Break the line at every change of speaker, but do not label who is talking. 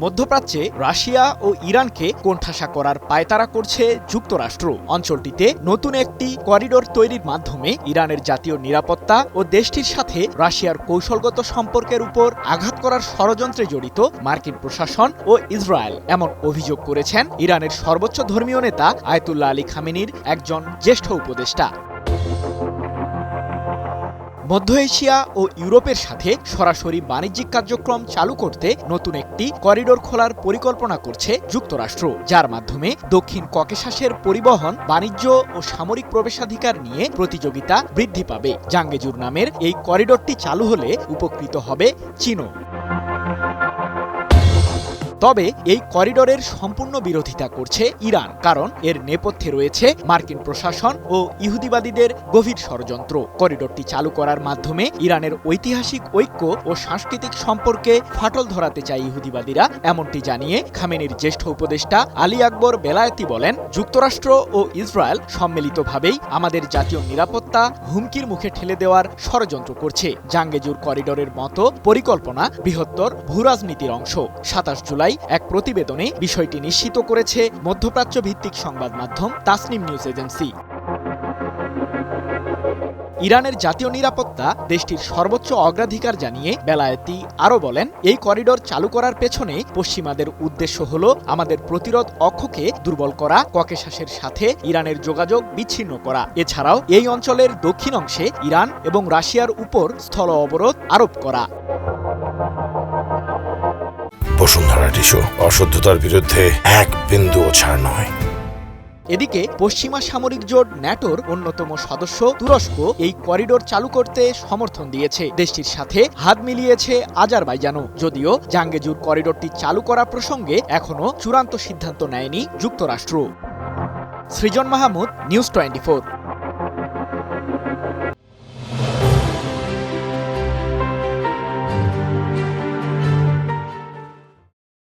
মধ্যপ্রাচ্যে রাশিয়া ও ইরানকে কোণঠাসা করার পায়তারা করছে যুক্তরাষ্ট্র। অঞ্চলটিতে নতুন একটি করিডোর তৈরির মাধ্যমে ইরানের জাতীয় নিরাপত্তা ও দেশটির সাথে রাশিয়ার কৌশলগত সম্পর্কের উপর আঘাত করার ষড়যন্ত্রে জড়িত মার্কিন প্রশাসন ও ইসরায়েল, এমন অভিযোগ করেছেন ইরানের সর্বোচ্চ ধর্মীয় নেতা আয়াতুল্লাহ আলী খামেনির একজন জ্যেষ্ঠ উপদেষ্টা। মধ্য এশিয়া ও ইউরোপের সাথে সরাসরি বাণিজ্যিক কার্যক্রম চালু করতে নতুন একটি করিডোর খোলার পরিকল্পনা করছে যুক্তরাষ্ট্র, যার মাধ্যমে দক্ষিণ ককেশাসের পরিবহন, বাণিজ্য ও সামরিক প্রবেশাধিকার নিয়ে প্রতিযোগিতা বৃদ্ধি পাবে। জাঙ্গেজুর নামের এই করিডোরটি চালু হলে উপকৃত হবে চীনও। তবে এই করিডোরের সম্পূর্ণ বিরোধিতা করছে ইরান, কারণ এর নেপথ্যে রয়েছে মার্কিন প্রশাসন ও ইহুদিবাদীদের গভীর ষড়যন্ত্র। করিডোরটি চালু করার মাধ্যমে ইরানের ঐতিহাসিক ঐক্য ও সাংস্কৃতিক সম্পর্কে ফাটল ধরাতে চায় ইহুদিবাদীরা, এমনটি জানিয়ে খামেনির জ্যেষ্ঠ উপদেষ্টা আলী আকবর বেলায়েতি বলেন, যুক্তরাষ্ট্র ও ইসরায়েল সম্মিলিতভাবেই আমাদের জাতীয় নিরাপত্তা হুমকির মুখে ঠেলে দেওয়ার ষড়যন্ত্র করছে। জাঙ্গেজুর করিডোরের মতো পরিকল্পনা বৃহত্তর ভূরাজনীতির অংশ। ২৭ জুলাই এক প্রতিবেদনে বিষয়টি নিশ্চিত করেছে মধ্যপ্রাচ্য ভিত্তিক সংবাদ মাধ্যম তাসনিম নিউজ এজেন্সি। ইরানের জাতীয় নিরাপত্তা দেশটির সর্বোচ্চ অগ্রাধিকার জানিয়ে বেলায়েতি আরও বলেন, এই করিডোর চালু করার পেছনে পশ্চিমাদের উদ্দেশ্য হল আমাদের প্রতিরোধ অক্ষকে দুর্বল করা, ককেশাসের সাথে ইরানের যোগাযোগ বিচ্ছিন্ন করা। এছাড়াও এই অঞ্চলের দক্ষিণ অংশে ইরান এবং রাশিয়ার উপর স্থল অবরোধ আরোপ করা।
বসুন্ধরা টিস্যু, অশুদ্ধতার বিরুদ্ধে এক বিন্দুও ছাড় নয়।
এদিকে পশ্চিমা সামরিক জোট ন্যাটোর অন্যতম সদস্য তুরস্ক এই করিডোর চালু করতে সমর্থন দিয়েছে। দেশটির সাথে হাত মিলিয়েছে আজারবাইজানও, যদিও জাঙ্গেজুর করিডোরটি চালু করা প্রসঙ্গে এখনও চূড়ান্ত সিদ্ধান্ত নেয়নি যুক্তরাষ্ট্র। সৃজন মাহমুদ, নিউজ 24।